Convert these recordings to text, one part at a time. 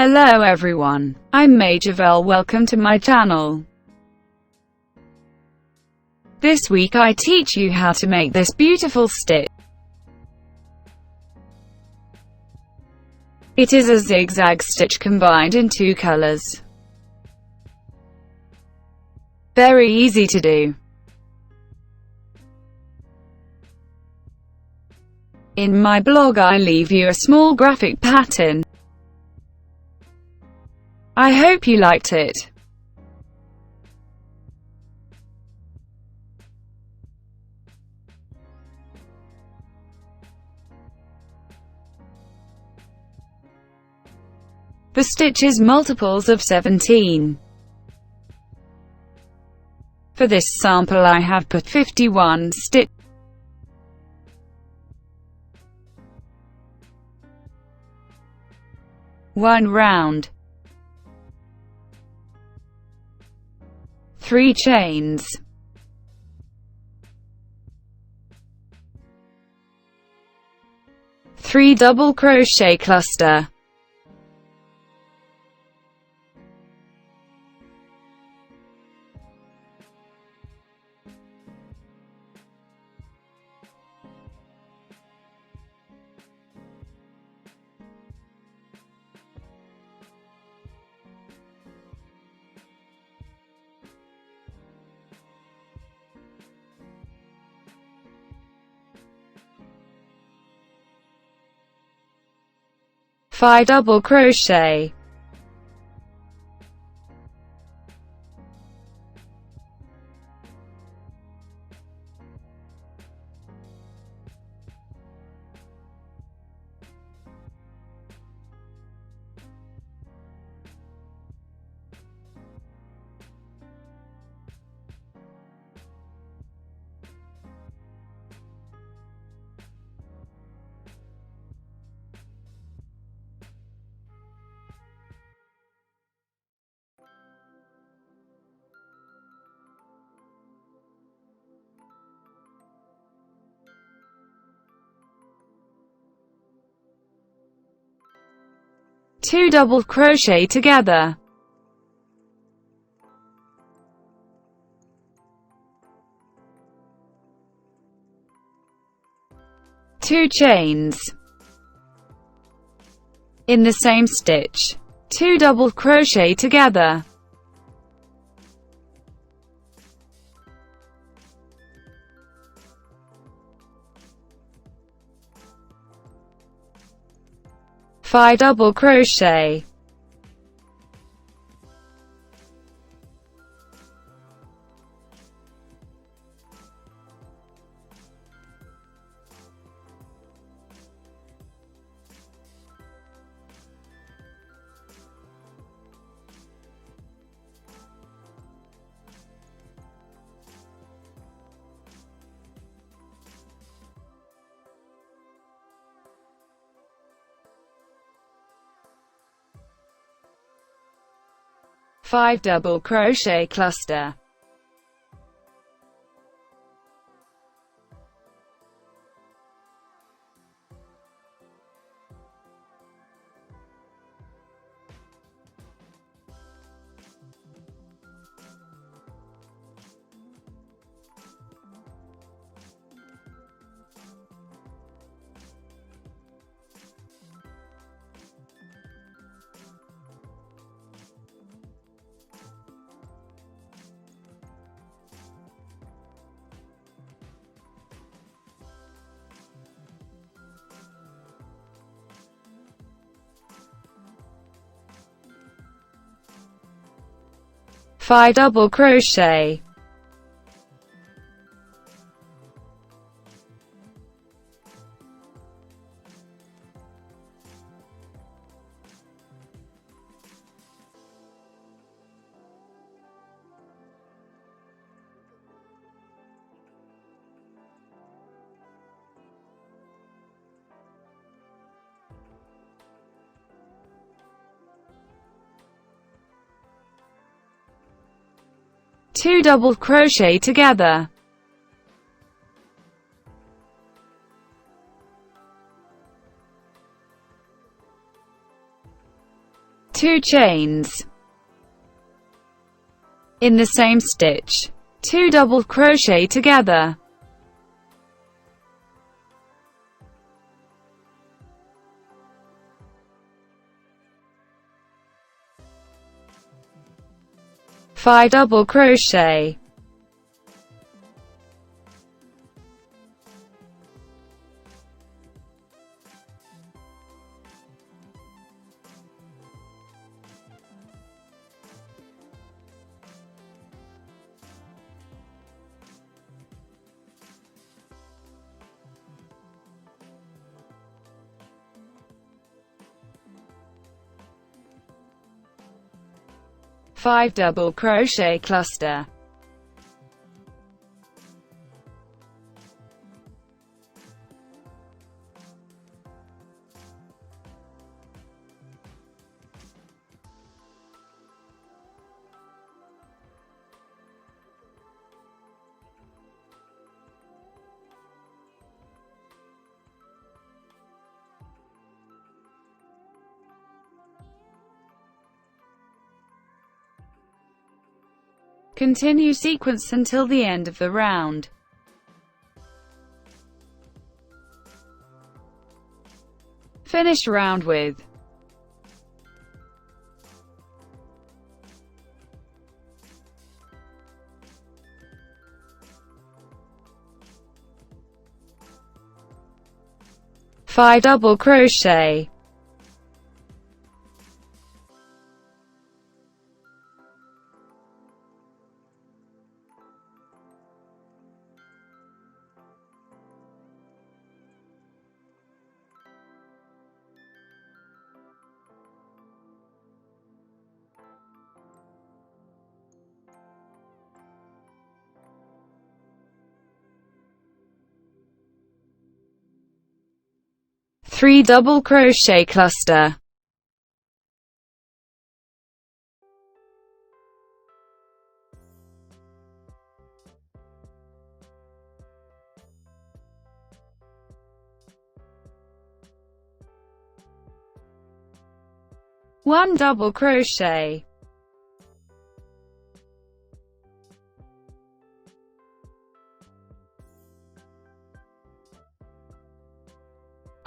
Hello everyone, I'm Majorvel. Welcome to my channel. This week I teach you how to make this beautiful stitch. It is a zigzag stitch combined in two colors. Very easy to do. In my blog I leave you a small graphic pattern. I hope you liked it. The stitch is multiples of 17. For this sample I have put 51 stitch. One round, 3 chains, 3 double crochet cluster, 5 double crochet, 2 double crochet together, 2 chains, in the same stitch, 2 double crochet together, 5 double crochet, 5 double crochet cluster, 5 double crochet, 2 double crochet together, 2 chains. In the same stitch, 2 double crochet together. Five double crochet. Five double crochet cluster. Continue sequence until the end of the round. Finish round with five double crochet. Three double crochet cluster. One double crochet.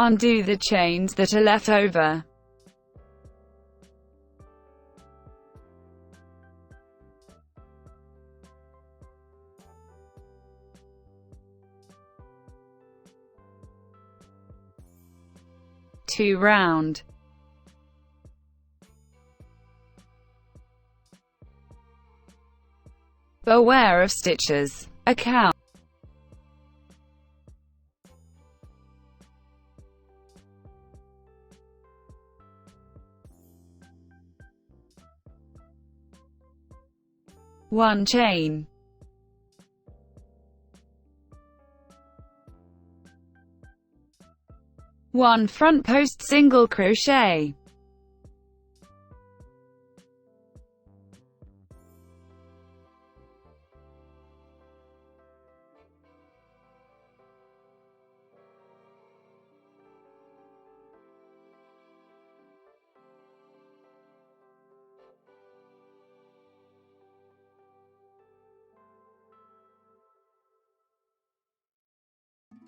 Undo the chains that are left over. Two round. Beware of stitches. Account. One chain. One front post single crochet.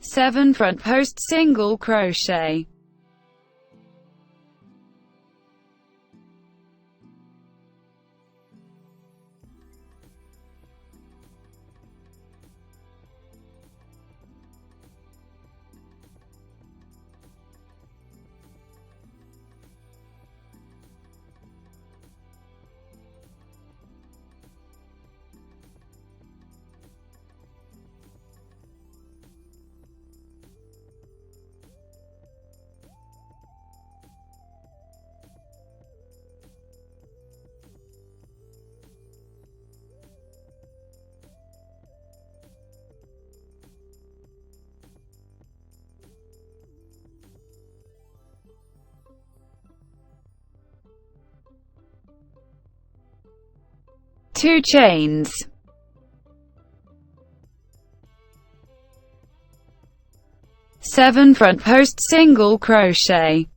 Seven front post single crochet. Two chains. Seven front post single crochet.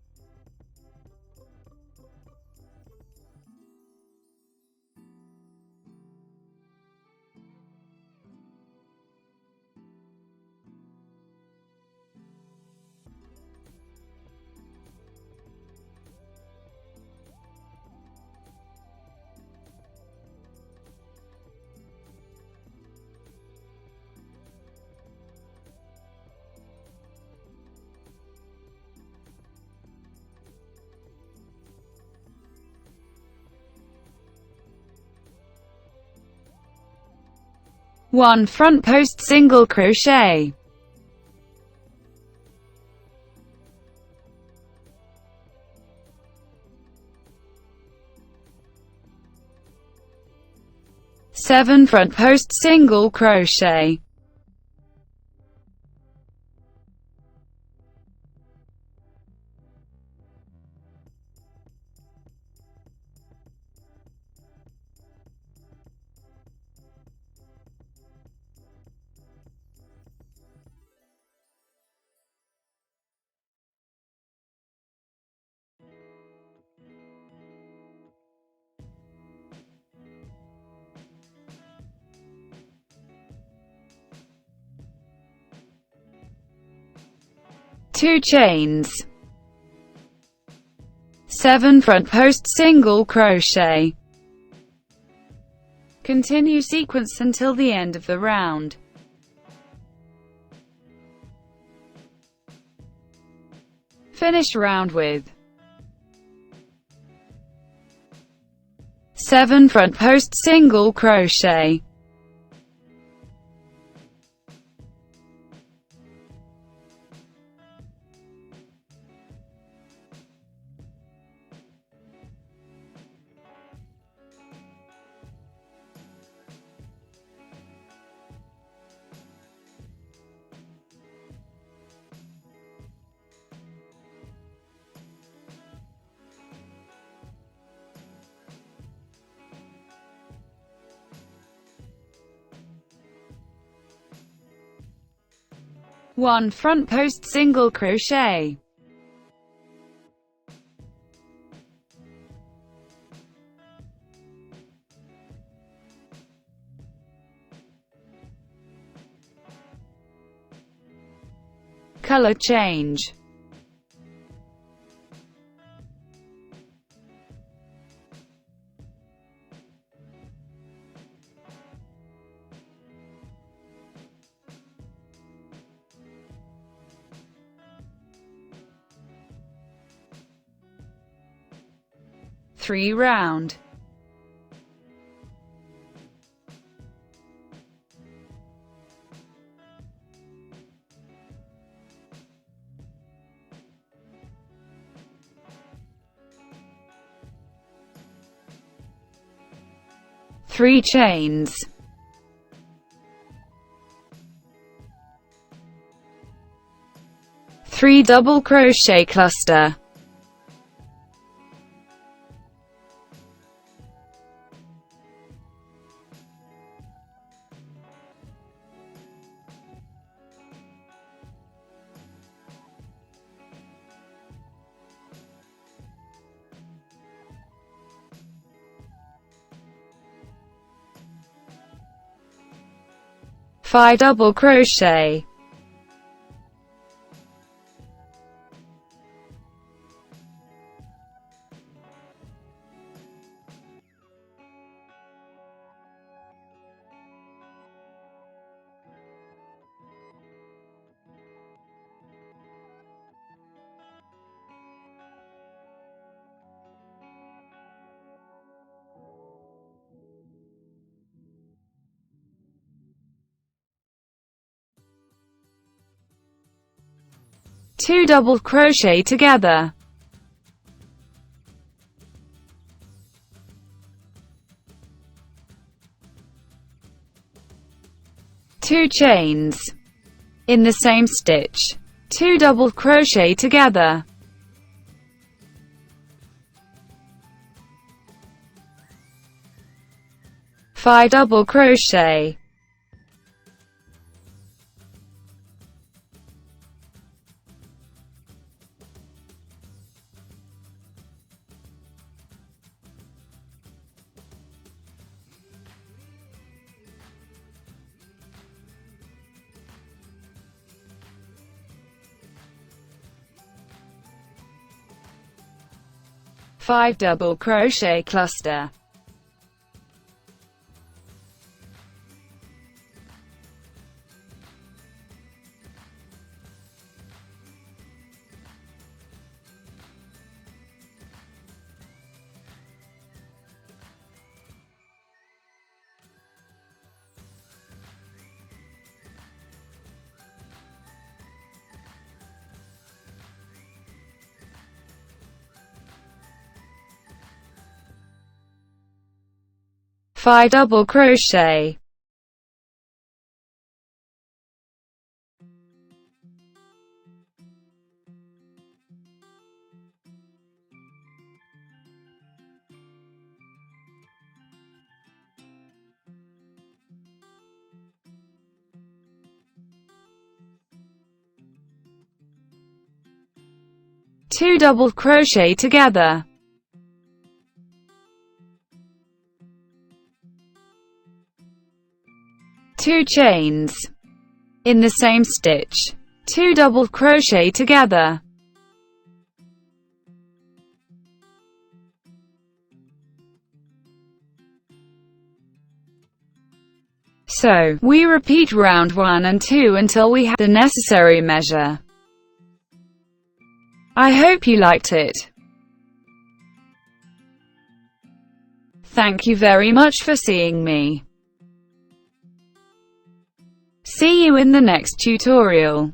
1 front post single crochet, 7 front post single crochet, 2 chains, 7 front post single crochet. Continue sequence until the end of the round. Finish round with 7 front post single crochet, 1 front post single crochet, 3 color change, 3 round, 3 chains, 3 double crochet cluster, 5 double crochet, 2 double crochet together, 2 chains, in the same stitch, 2 double crochet together, 5 double crochet, 5 double crochet cluster, 5 double crochet, two double crochet together, two chains. In the same stitch, two double crochet together, so we repeat round 1 and 2 until we have the necessary measure. I hope you liked it. Thank you very much for seeing me. See you in the next tutorial.